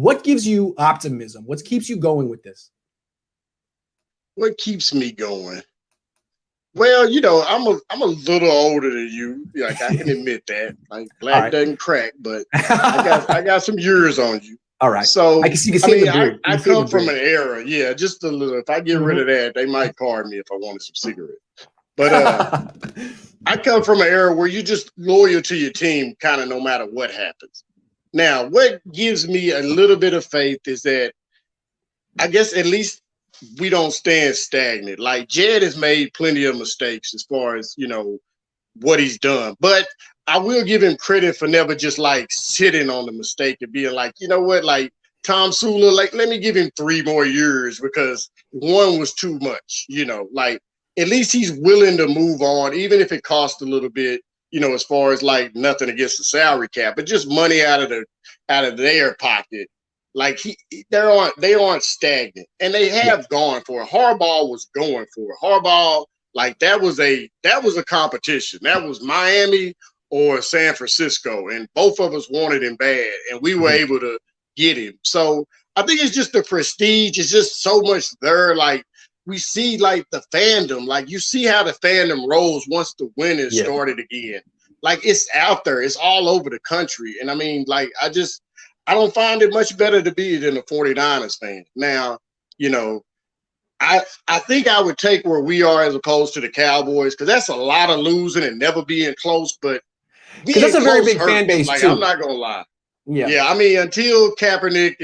What gives you optimism? What keeps you going with this? What keeps me going? Well, I'm a little older than you. Like I can admit that. Like black doesn't crack, but I got some years on you. All right. So I come from an era, just a little. If I get rid of that, they might card me if I wanted some cigarettes. But I come from an era where you're just loyal to your team, kind of no matter what happens. Now, what gives me a little bit of faith is that I guess at least we don't stand stagnant. Like Jed has made plenty of mistakes as far as, what he's done. But I will give him credit for never just like sitting on the mistake and being like, you know what, like Tom Sula, like let me give him 3 more years because one was too much, like at least he's willing to move on, even if it costs a little bit, as far as like nothing against the salary cap, but just money out of their pocket. Like they aren't stagnant, and they have gone for it. Harbaugh was going for it. Harbaugh, like that was a competition. That was Miami or San Francisco, and both of us wanted him bad, and we were able to get him. So I think it's just the prestige. It's just so much there. Like we see, like the fandom. Like you see how the fandom rolls once the win is started again. Like it's out there. It's all over the country, and I mean, like I don't find it much better to be than a 49ers fan. Now, I think I would take where we are as opposed to the Cowboys because that's a lot of losing and never being close. But that's a very big fan base like, too. I'm not gonna lie. Yeah. I mean, until Kaepernick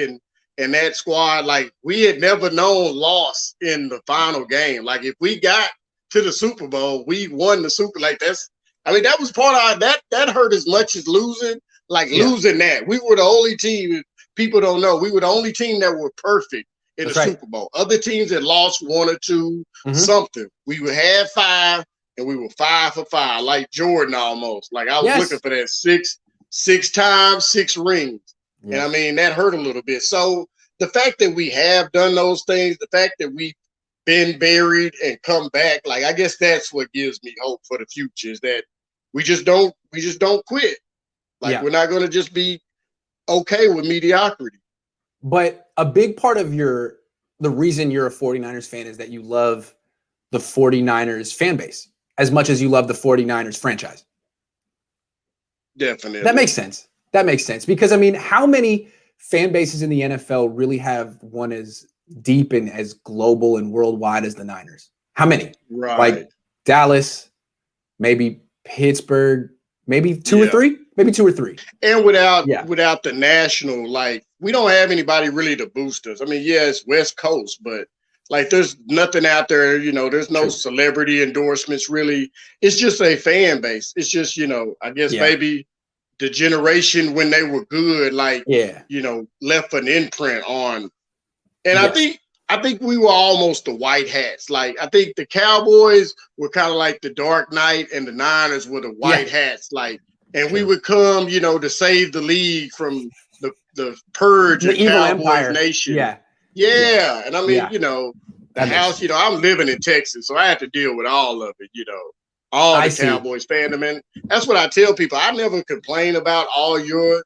and that squad, like we had never known loss in the final game. Like if we got to the Super Bowl, we won the Super. Like that was part of that hurt as much as losing. Like losing that. We were the only team, people don't know, we were the only team that were perfect in the Super Bowl. Other teams that lost 1 or 2, something. We had 5, and we were 5 for 5, like Jordan almost. Like I was looking for that 6 times, 6 rings. And I mean, that hurt a little bit. So the fact that we have done those things, the fact that we've been buried and come back, like I guess that's what gives me hope for the future is that we just don't quit. Like we're not going to just be okay with mediocrity. But a big part of the reason you're a 49ers fan is that you love the 49ers fan base as much as you love the 49ers franchise. Definitely. That makes sense because I mean, how many fan bases in the NFL really have one as deep and as global and worldwide as the Niners? How many? Right. Like Dallas, maybe Pittsburgh, maybe 2 or 3. Maybe 2 or 3. And without the national, like we don't have anybody really to boost us. I mean, it's West Coast, but like there's nothing out there, there's no celebrity endorsements really. It's just a fan base. It's just, I guess maybe the generation when they were good, like, left an imprint on. And I think we were almost the white hats. Like I think the Cowboys were kind of like the Dark Knight and the Niners were the white hats. Like, and we would come, to save the league from the purge of Cowboys Empire. Nation. Yeah. And I mean, the house, I'm living in Texas, so I have to deal with all of it, all the Cowboys fandom. And that's what I tell people. I never complain about all your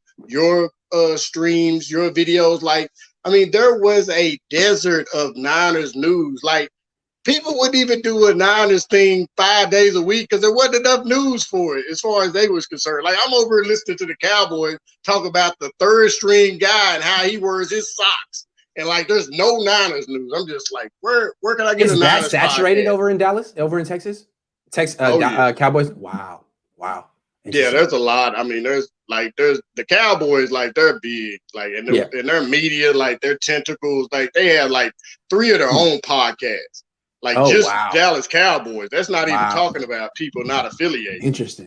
streams, your videos. Like, I mean, there was a desert of Niners news. Like, people wouldn't even do a Niners thing 5 days a week because there wasn't enough news for it as far as they was concerned. Like I'm over here listening to the Cowboys talk about the 3rd string guy and how he wears his socks. And like there's no Niners news. I'm just like, where can I get a Niners? Is that saturated over in Dallas, over in Texas? Cowboys? Wow. Yeah, there's a lot. I mean, there's the Cowboys, like they're big, like and their media, like their tentacles, like they have like 3 of their own podcasts. Like Dallas Cowboys. That's not even talking about people not affiliated. Interesting.